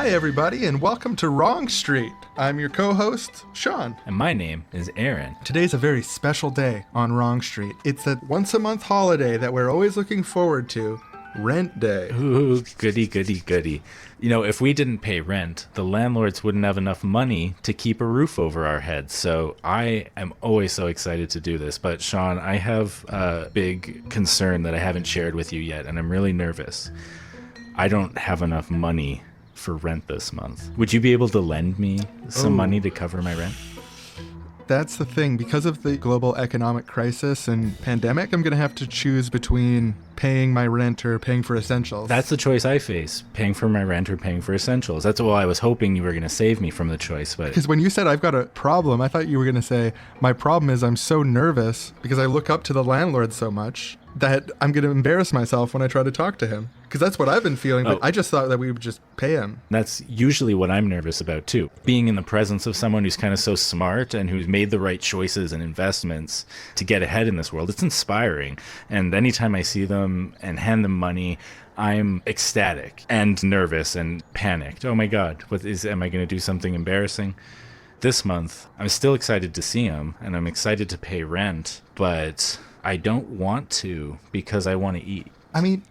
Hi, everybody, and welcome to Wrong Street. I'm your co-host, Sean. And my name is Aaron. Today's a very special day on Wrong Street. It's a once-a-month holiday that we're always looking forward to, Rent Day. Ooh, goody, goody, goody. You know, if we didn't pay rent, the landlords wouldn't have enough money to keep a roof over our heads. So I am always so excited to do this. But Sean, I have a big concern that I haven't shared with you yet, and I'm really nervous. I don't have enough money for rent this month. Would you be able to lend me some money to cover my rent? That's the thing. Because of the global economic crisis and pandemic, I'm going to have to choose between paying my rent or paying for essentials. That's the choice I face, paying for my rent or paying for essentials. That's why I was hoping you were going to save me from the choice. But because when you said I've got a problem, I thought you were going to say, my problem is I'm so nervous because I look up to the landlord so much that I'm going to embarrass myself when I try to talk to him. Because that's what I've been feeling, but I just thought that we would just pay him. That's usually what I'm nervous about, too. Being in the presence of someone who's kind of so smart and who's made the right choices and investments to get ahead in this world, it's inspiring. And anytime I see them and hand them money, I'm ecstatic and nervous and panicked. Oh my God, am I going to do something embarrassing? This month, I'm still excited to see him and I'm excited to pay rent, but I don't want to because I want to eat. I mean,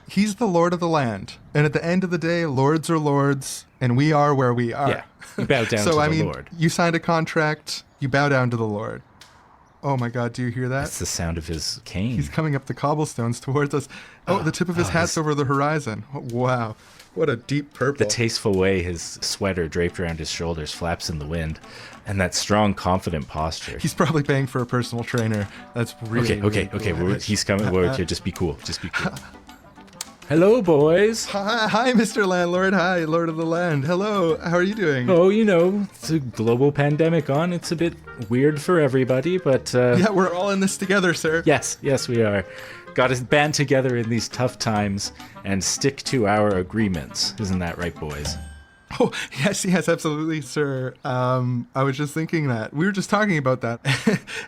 he's the Lord of the land. And at the end of the day, lords are lords, and we are where we are. Yeah, you bow down to the Lord. You signed a contract, you bow down to the Lord. Oh my God, do you hear that? That's the sound of his cane. He's coming up the cobblestones towards us. Oh, the tip of his hat's over the horizon. Oh, wow. What a deep purple. The tasteful way his sweater draped around his shoulders flaps in the wind. And that strong, confident posture. He's probably paying for a personal trainer. That's really Okay. He's coming. Here, just be cool. Hello, boys. Hi, Mr. Landlord. Hi, Lord of the Land. Hello. How are you doing? Oh, it's a global pandemic on. It's a bit weird for everybody, but... Yeah, we're all in this together, sir. Yes, we are. Got to band together in these tough times and stick to our agreements. Isn't that right, boys? Oh, yes, absolutely, sir. I was just thinking that. We were just talking about that.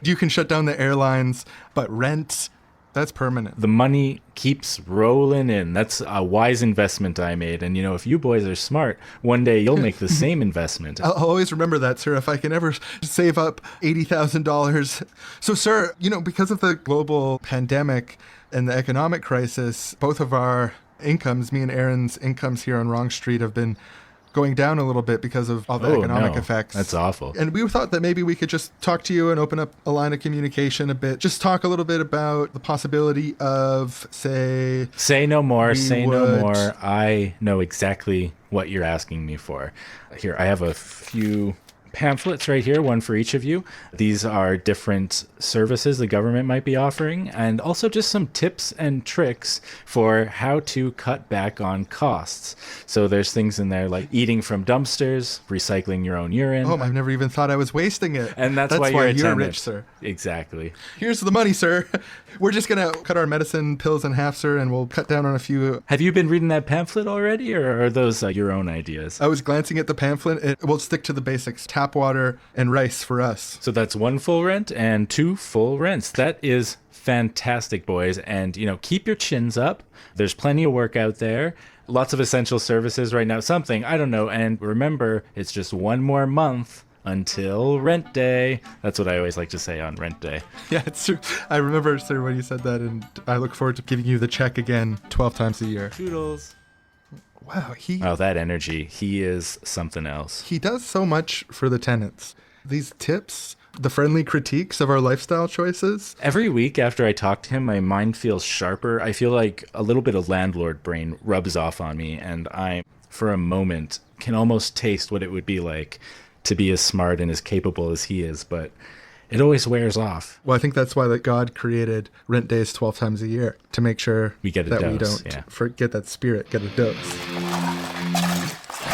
You can shut down the airlines, but rent, that's permanent. The money keeps rolling in. That's a wise investment I made. And, if you boys are smart, one day you'll make the same investment. I'll always remember that, sir, if I can ever save up $80,000. So, sir, because of the global pandemic and the economic crisis, both of our incomes, me and Aaron's incomes here on Wrong Street, have been going down a little bit because of all the economic effects. That's awful. And we thought that maybe we could just talk to you and open up a line of communication a bit. Just talk a little bit about the possibility of, say no more. I know exactly what you're asking me for. Here, I have a few pamphlets right here, one for each of you. These are different services the government might be offering, and also just some tips and tricks for how to cut back on costs. So there's things in there like eating from dumpsters, recycling your own urine. Oh, I've never even thought I was wasting it. And that's why you're rich, sir. Exactly. Here's the money, sir. We're just going to cut our medicine pills in half, sir, and we'll cut down on a few. Have you been reading that pamphlet already, or are those your own ideas? I was glancing at the pamphlet. We'll stick to the basics. Tap water and rice for us. So that's 1 full rent and 2 full rents. That is fantastic, boys. And, keep your chins up. There's plenty of work out there. Lots of essential services right now. Something, I don't know. And remember, it's just 1 more month until rent day. That's what I always like to say on rent day. Yeah, it's true. I remember, sir, when you said that, and I look forward to giving you the check again 12 times a year. Toodles. Wow, that energy. He is something else. He does so much for the tenants. These tips, the friendly critiques of our lifestyle choices. Every week after I talk to him, my mind feels sharper. I feel like a little bit of landlord brain rubs off on me, and I, for a moment, can almost taste what it would be like to be as smart and as capable as he is, but it always wears off. Well, I think that's why God created rent days 12 times a year, to make sure we get a that dose, we don't forget that spirit, get a dose.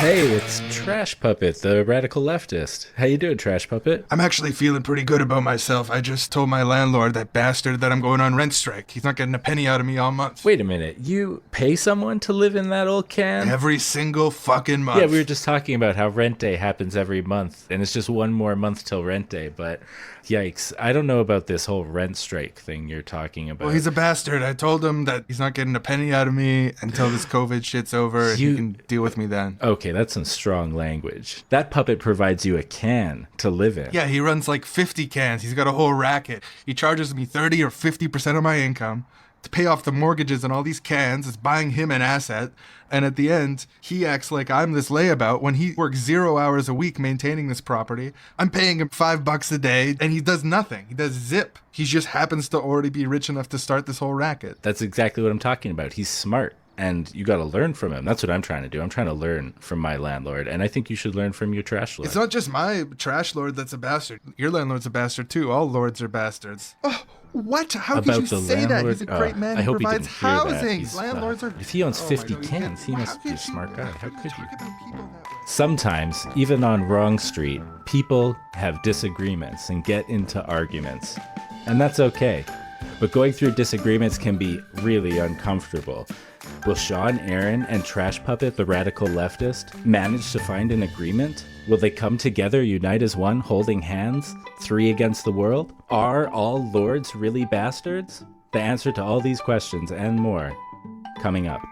Hey, it's Trash Puppet, the radical leftist. How you doing, Trash Puppet? I'm actually feeling pretty good about myself. I just told my landlord, that bastard, that I'm going on rent strike. He's not getting a penny out of me all month. Wait a minute, you pay someone to live in that old can? Every single fucking month. Yeah, we were just talking about how rent day happens every month, and it's just one more month till rent day, but yikes. I don't know about this whole rent strike thing you're talking about. Well, he's a bastard. I told him that he's not getting a penny out of me until this COVID shit's over, and he can deal with me then. Okay, that's some strong language. That puppet provides you a can to live in. Yeah, he runs like 50 cans. He's got a whole racket. He charges me 30 or 50% of my income to pay off the mortgages on all these cans. It's buying him an asset. And at the end, he acts like I'm this layabout when he works 0 hours a week maintaining this property. I'm paying him $5 a day, and he does nothing. He does zip. He just happens to already be rich enough to start this whole racket. That's exactly what I'm talking about. He's smart. And you got to learn from him. That's what I'm trying to do. I'm trying to learn from my landlord. And I think you should learn from your trash lord. It's not just my trash lord that's a bastard. Your landlord's a bastard too. All lords are bastards. Oh, what? How About could you the say landlord? that? He's a great man I who hope he provides didn't hear that. housing. He's, Landlords are... If he owns Oh my 50 God, cans, he how must could be a you smart guy. How could you? talk about people that way? Sometimes, even on Wrong Street, people have disagreements and get into arguments. And that's okay. But going through disagreements can be really uncomfortable. Will Sean, Aaron, and Trash Puppet, the radical leftist, manage to find an agreement? Will they come together, unite as one, holding hands, 3 against the world? Are all lords really bastards? The answer to all these questions and more, coming up.